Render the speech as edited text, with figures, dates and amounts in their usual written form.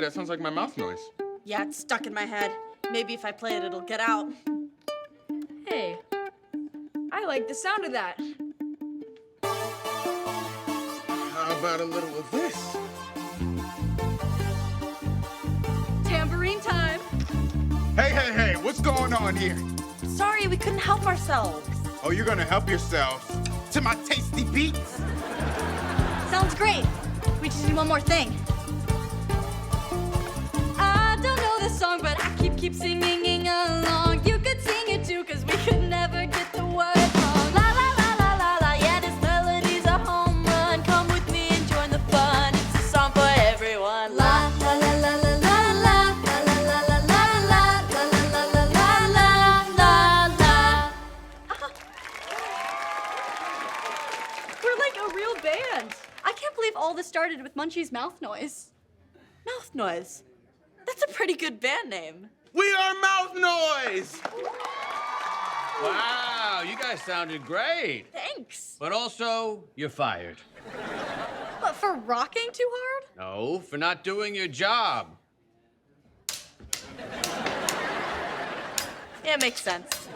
that sounds like my mouth noise. Yeah, it's stuck in my head. Maybe if I play it, it'll get out. Hey, I like the sound of that. How about a little of this? Tambourine time. Hey, what's going on here? Sorry, we couldn't help ourselves. Oh, you're gonna help yourselves to my tasty beats? Sounds great. We just need one more thing. I don't know this song, but I keep singing along. You could sing it too, cause we could never get the words wrong. La la la la la la, yeah, this melody's a home run. Come with me and join the fun. It's a song for everyone. La la la la la la la la la la la la la la la la la la. We're like a real band. I can't believe all this started with Munchie's mouth noise. Mouth noise? That's a pretty good band name. We are Mouth Noise! Wow, you guys sounded great. Thanks. But also, you're fired. But for rocking too hard? No, for not doing your job. Yeah, makes sense.